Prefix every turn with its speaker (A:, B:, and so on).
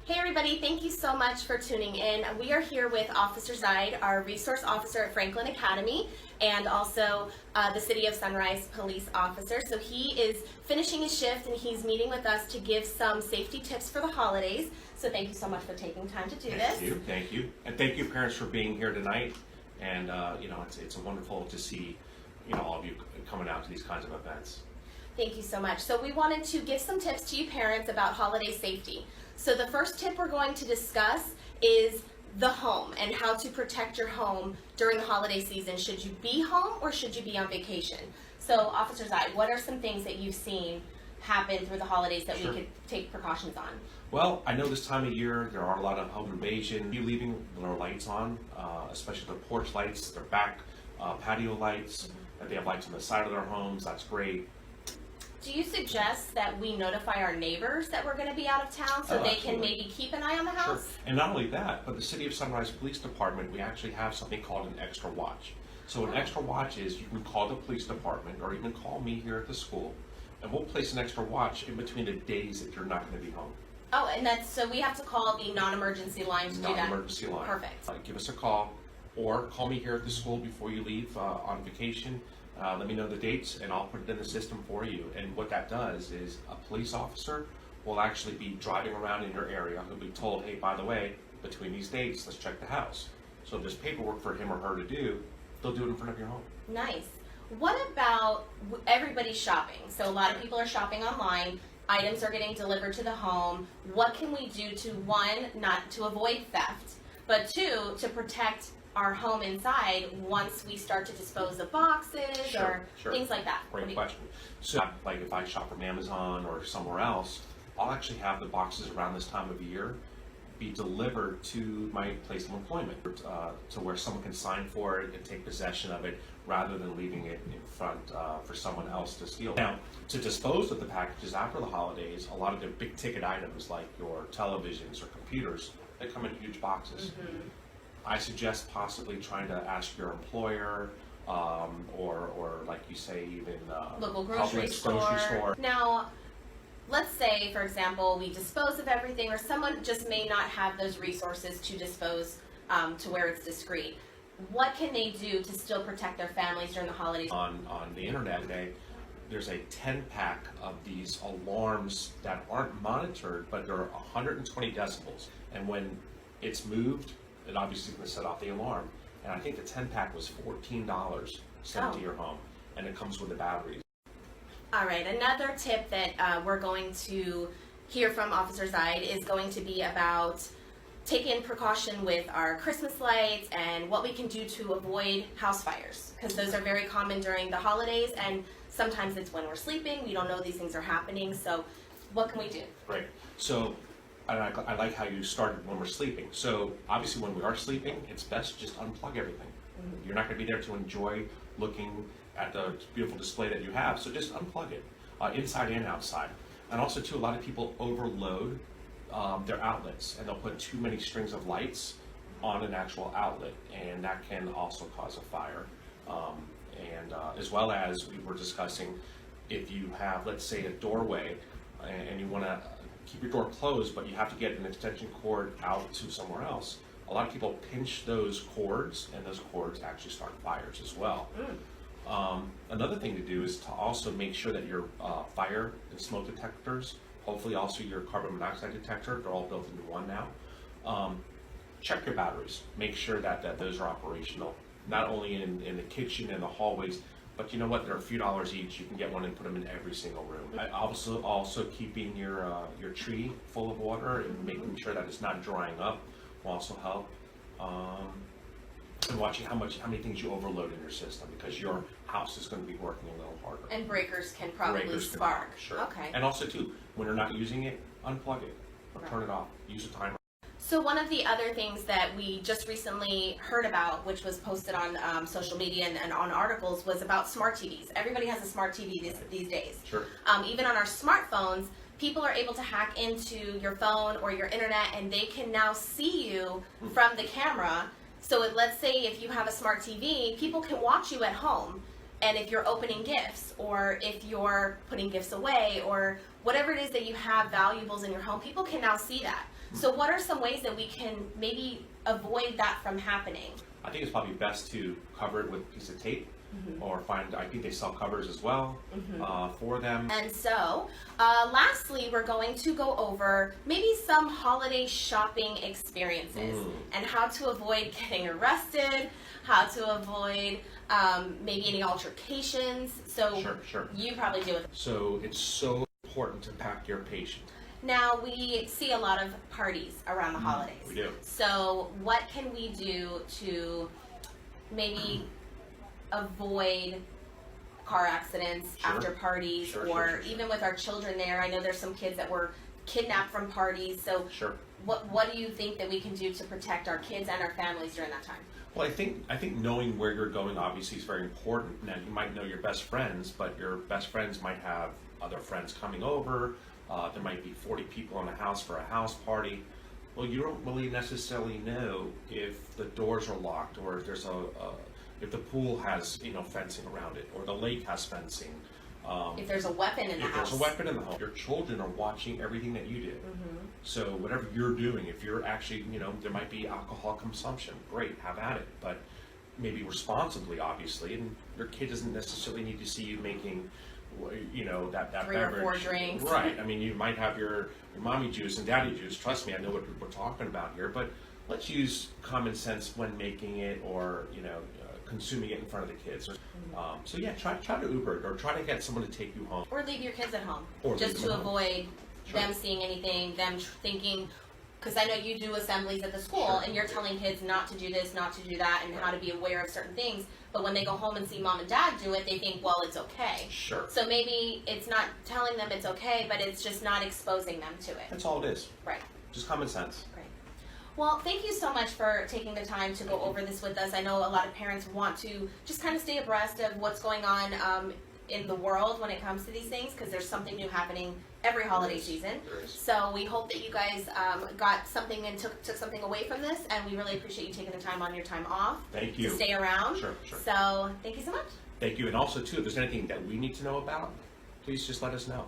A: Hey everybody, thank you so much for tuning in. We are here with Officer Zaid, our resource officer at Franklin Academy, and also the City of Sunrise police officer. So he is finishing his shift and he's meeting with us to give some safety tips for the holidays. So thank you so much for taking time to do this.
B: Thank you. And thank you parents for being here tonight. And it's wonderful to see, all of you coming out to these kinds of events.
A: Thank you so much. So we wanted to give some tips to you parents about holiday safety. So the first tip we're going to discuss is the home and how to protect your home during the holiday season. Should you be home or should you be on vacation? So Officer Zaid, what are some things that you've seen happen through the holidays that we could take precautions on?
B: Well, I know this time of year there are a lot of home invasion. You leaving their lights on, especially their porch lights, their back patio lights, that they have lights on the side of their homes, that's great.
A: Do you suggest that we notify our neighbors that we're going to be out of town so they can maybe keep an eye on the house?
B: Sure. And not only that, but the City of Sunrise Police Department, we actually have something called an extra watch. So an extra watch is you can call the police department or even call me here at the school, and we'll place an extra watch in between the days that you're not going to be home.
A: Oh, and so we have to call the non-emergency line to do that?
B: Non-emergency line.
A: Perfect.
B: Give us a call or call me here at the school before you leave on vacation. Let me know the dates and I'll put it in the system for you. And what that does is a police officer will actually be driving around in your area. He'll be told, hey, by the way, between these dates, let's check the house. So if there's paperwork for him or her to do, they'll do it in front of your home.
A: Nice. What about everybody's shopping? So a lot of people are shopping online. Items are getting delivered to the home. What can we do to, one, not to avoid theft, but two, to protect our home inside once we start to dispose of boxes or things like that?
B: Great question. So like if I shop from Amazon or somewhere else, I'll actually have the boxes around this time of year be delivered to my place of employment to where someone can sign for it and take possession of it rather than leaving it in front for someone else to steal. Now, to dispose of the packages after the holidays, a lot of the big ticket items like your televisions or computers, they come in huge boxes. I suggest possibly trying to ask your employer or like you say, even
A: local grocery store. Now, let's say, for example, we dispose of everything or someone just may not have those resources to dispose to where it's discreet. What can they do to still protect their families during the holidays?
B: On the internet today, there's a 10-pack of these alarms that aren't monitored, but they're 120 decibels. And when it's moved, it obviously is going to set off the alarm. And I think the 10-pack was $14 sent to your home, and it comes with the batteries.
A: All right, another tip that we're going to hear from Officer Zaid is going to be about taking precaution with our Christmas lights and what we can do to avoid house fires, because those are very common during the holidays, and sometimes it's when we're sleeping, we don't know these things are happening, so what can we do?
B: Right. So I like how you started when we're sleeping. So obviously when we are sleeping, it's best to just unplug everything. You're not going to be there to enjoy looking at the beautiful display that you have, so just unplug it, inside and outside. And also too, a lot of people overload their outlets and they'll put too many strings of lights on an actual outlet, and that can also cause a fire. As well as we were discussing, if you have, let's say, a doorway and you want to keep your door closed, but you have to get an extension cord out to somewhere else. A lot of people pinch those cords, and those cords actually start fires as well. Another thing to do is to also make sure that your fire and smoke detectors, hopefully also your carbon monoxide detector, they're all built into one now. Check your batteries. Make sure that those are operational, not only in the kitchen and the hallways, but you know what? They're a few dollars each. You can get one and put them in every single room. Also keeping your tree full of water and making sure that it's not drying up will also help. And watching how many things you overload in your system, because your house is going to be working a little harder.
A: And breakers can probably spark.
B: Sure.
A: Okay.
B: And also too, when you're not using it, unplug it or turn it off. Use a timer.
A: So one of the other things that we just recently heard about, which was posted on social media and on articles, was about smart TVs. Everybody has a smart TV these days.
B: Sure.
A: Even on our smartphones, people are able to hack into your phone or your internet, and they can now see you from the camera. So let's say if you have a smart TV, people can watch you at home. And if you're opening gifts, or if you're putting gifts away, or whatever it is that you have valuables in your home, people can now see that. So what are some ways that we can maybe avoid that from happening?
B: I think it's probably best to cover it with a piece of tape, or I think they sell covers as well for them.
A: And so, lastly, we're going to go over maybe some holiday shopping experiences and how to avoid getting arrested, how to avoid maybe any altercations. So
B: Sure.
A: you probably deal with it.
B: So it's so important to pack your patient.
A: Now, we see a lot of parties around the holidays.
B: We do.
A: So what can we do to maybe avoid car accidents
B: Sure.
A: after parties, or even with our children there? I know there's some kids that were kidnapped from parties. So
B: Sure.
A: what do you think that we can do to protect our kids and our families during that time?
B: Well, I think knowing where you're going obviously is very important. Now, you might know your best friends, but your best friends might have other friends coming over. There might be 40 people in the house for a house party. Well, you don't really necessarily know if the doors are locked, or if there's if the pool has fencing around it, or the lake has fencing.
A: If there's a weapon in the
B: If
A: house.
B: there's a weapon in the home, your children are watching everything that you do. So whatever you're doing, if you're actually, there might be alcohol consumption, great, have at it, but maybe responsibly, obviously, and your kid doesn't necessarily need to see you making, that
A: 3 or 4
B: beverage.
A: drinks.
B: Right. I mean, you might have your mommy juice and daddy juice. Trust me, I know what we're talking about here, but let's use common sense when making it, or consuming it in front of the kids. So yeah, try to Uber it, or try to get someone to take you home.
A: Or leave your kids at home,
B: Or
A: just
B: leave
A: to
B: them at home.
A: avoid
B: Sure.
A: them seeing anything, them thinking, because I know you do assemblies at the school,
B: Sure.
A: and you're telling kids not to do this, not to do that, and how to be aware of certain things, but when they go home and see mom and dad do it, they think, well, it's okay.
B: Sure.
A: So maybe it's not telling them it's okay, but it's just not exposing them to it.
B: That's all it is.
A: Right.
B: Just common sense.
A: Great. Well, thank you so much for taking the time to go over this with us. I know a lot of parents want to just kind of stay abreast of what's going on in the world when it comes to these things, because there's something new happening every holiday season.
B: There is.
A: So we hope that you guys got something and took something away from this, and we really appreciate you taking the time on your time off
B: Thank
A: to
B: you.
A: stay around.
B: Sure.
A: So thank you so much.
B: Thank you. And also, too, if there's anything that we need to know about, please just let us know.